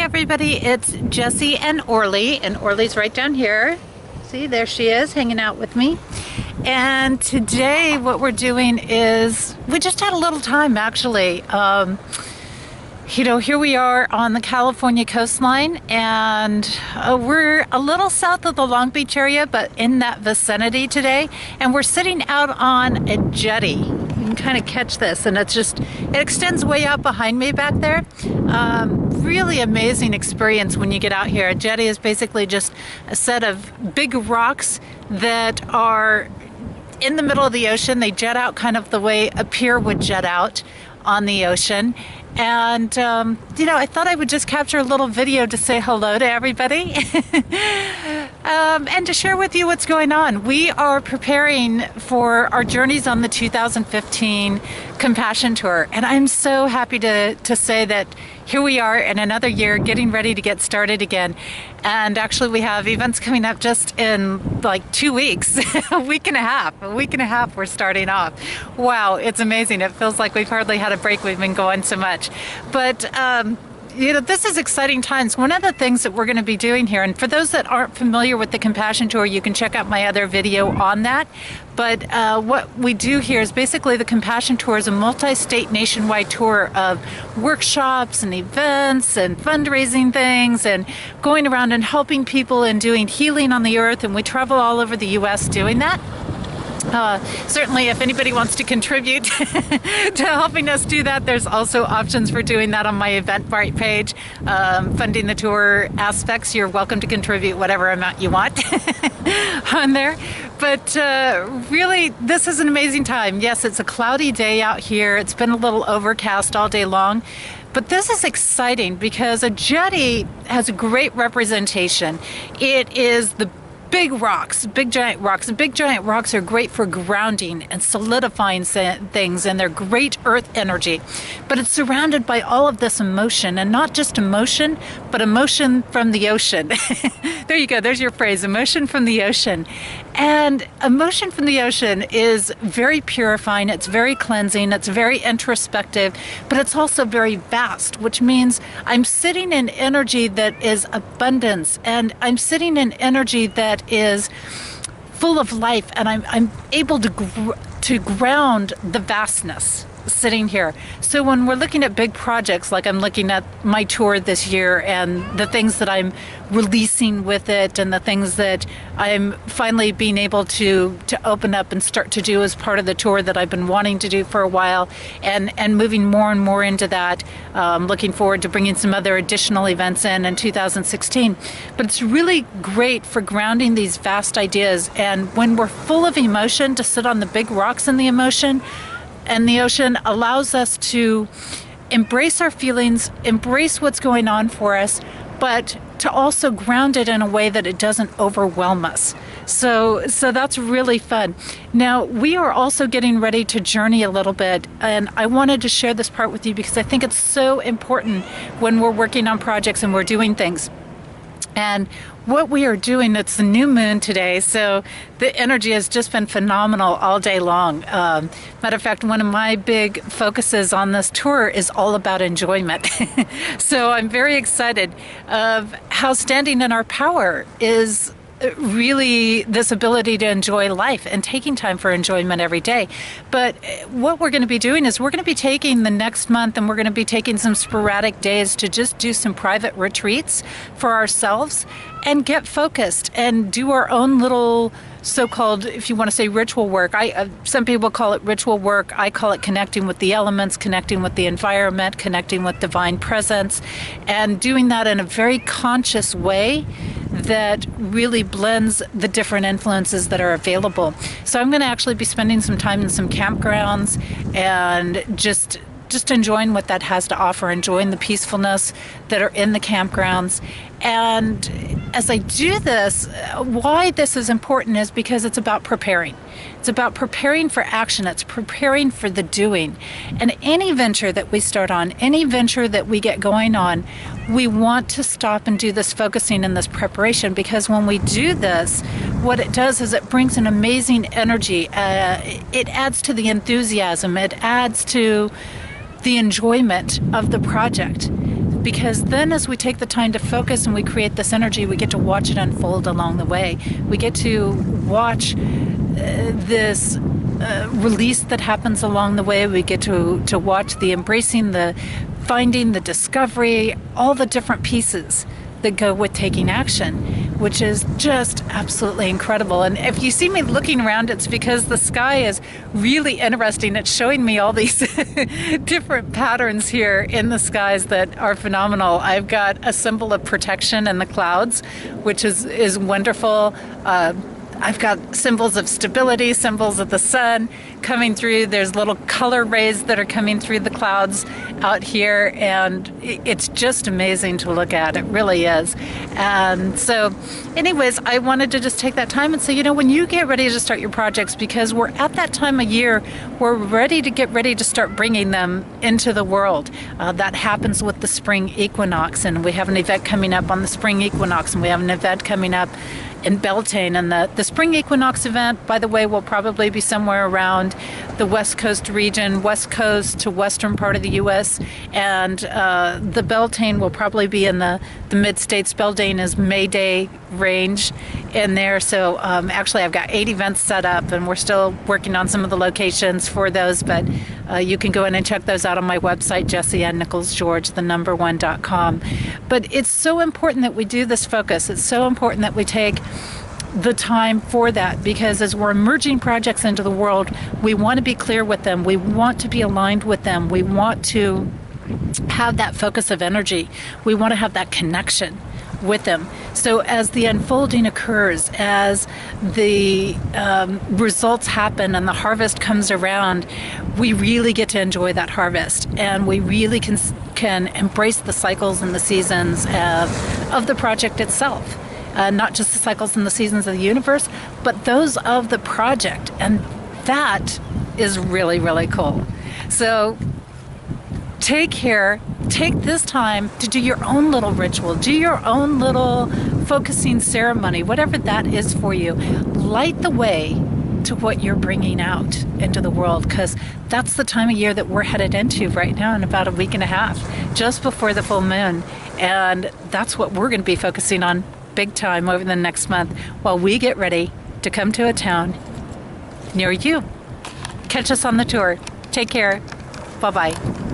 everybody, it's Jessie and Orly's right down here. See, there she is hanging out with me. And today what we're doing is, we just had a little time actually. Here we are on the California coastline, and we're a little south of the Long Beach area, but in that vicinity today. And we're sitting out on a jetty. You can kind of catch this, and it extends way out behind me back there. Really amazing experience when you get out here. A jetty is basically just a set of big rocks that are in the middle of the ocean. They jet out kind of the way a pier would jet out on the ocean. And, I thought I would just capture a little video to say hello to everybody and to share with you what's going on. We are preparing for our journeys on the 2015 Compassion Tour, and I'm so happy to say that here we are in another year getting ready to get started again. And actually we have events coming up just in like 2 weeks, a week and a half we're starting off. Wow, it's amazing. It feels like we've hardly had a break. We've been going so much. But this is exciting times. One of the things that we're going to be doing here, and for those that aren't familiar with the Compassion Tour, you can check out my other video on that. But what we do here is basically the Compassion Tour is a multi-state nationwide tour of workshops and events and fundraising things and going around and helping people and doing healing on the earth. And we travel all over the U.S. doing that. Certainly, if anybody wants to contribute to helping us do that, there's also options for doing that on my Eventbrite page. Funding the tour aspects, you're welcome to contribute whatever amount you want on there. But really, this is an amazing time. Yes, it's a cloudy day out here. It's been a little overcast all day long. But this is exciting because a jetty has a great representation. It is the big rocks, big giant rocks. Big giant rocks are great for grounding and solidifying things, and they're great earth energy. But it's surrounded by all of this emotion, and not just emotion, but emotion from the ocean. There you go, there's your phrase, emotion from the ocean. And emotion from the ocean is very purifying, it's very cleansing, it's very introspective, but it's also very vast, which means I'm sitting in energy that is abundance, and I'm sitting in energy that is full of life, and I'm able to ground the vastness sitting here. So when we're looking at big projects, like I'm looking at my tour this year and the things that I'm releasing with it and the things that I'm finally being able to open up and start to do as part of the tour that I've been wanting to do for a while, and moving more and more into that. Looking forward to bringing some other additional events in 2016. But it's really great for grounding these vast ideas, and when we're full of emotion, to sit on the big rocks in the emotion. And the ocean allows us to embrace our feelings, embrace what's going on for us, but to also ground it in a way that it doesn't overwhelm us. So that's really fun. Now, we are also getting ready to journey a little bit, and I wanted to share this part with you because I think it's so important when we're working on projects and we're doing things. And what we are doing, it's the new moon today, so the energy has just been phenomenal all day long. Matter of fact, one of my big focuses on this tour is all about enjoyment. So I'm very excited of how standing in our power is really this ability to enjoy life and taking time for enjoyment every day. But what we're going to be doing is we're going to be taking the next month, and we're going to be taking some sporadic days to just do some private retreats for ourselves and get focused and do our own little so-called, if you want to say, ritual work. Some people call it ritual work. I call it connecting with the elements, connecting with the environment, connecting with divine presence, and doing that in a very conscious way that really blends the different influences that are available. So I'm going to actually be spending some time in some campgrounds and just enjoying what that has to offer, enjoying the peacefulness that are in the campgrounds. And as I do this, why this is important is because it's about preparing. It's about preparing for action. It's preparing for the doing. And any venture that we start on, any venture that we get going on, we want to stop and do this focusing and this preparation, because when we do this, what it does is it brings an amazing energy. It adds to the enthusiasm. It adds to the enjoyment of the project. because then as we take the time to focus and we create this energy, we get to watch it unfold along the way. We get to watch this release that happens along the way. We get to watch the embracing, the finding, the discovery, all the different pieces that go with taking action, which is just absolutely incredible. And if you see me looking around, it's because the sky is really interesting. It's showing me all these different patterns here in the skies that are phenomenal. I've got a symbol of protection in the clouds, which is wonderful. I've got symbols of stability, symbols of the sun coming through. There's little color rays that are coming through the clouds out here, and it's just amazing to look at. It really is. And so anyways, I wanted to just take that time and say, you know, when you get ready to start your projects, because we're at that time of year, we're ready to start bringing them into the world. That happens with the spring equinox, and we have an event coming up on the spring equinox, and we have an event coming up in Beltane. And the spring equinox event, by the way, will probably be somewhere around the West Coast region, West Coast to western part of the U.S. And the Beltane will probably be in the mid-states. Beltane is May Day range in there. So actually I've got 8 events set up, and we're still working on some of the locations for those, but you can go in and check those out on my website, JessieAnnNicholsGeorge1.com. But it's so important that we do this focus. It's so important that we take the time for that, because as we're emerging projects into the world, we want to be clear with them. We want to be aligned with them. We want to have that focus of energy. We want to have that connection with them. So as the unfolding occurs, as the results happen and the harvest comes around, we really get to enjoy that harvest, and we really can embrace the cycles and the seasons of the project itself. Not just the cycles and the seasons of the universe, but those of the project. And that is really, really cool. So take care, take this time to do your own little ritual, do your own little focusing ceremony, whatever that is for you. Light the way to what you're bringing out into the world, because that's the time of year that we're headed into right now in about a week and a half, just before the full moon. And that's what we're going to be focusing on big time over the next month while we get ready to come to a town near you. Catch us on the tour. Take care. Bye-bye.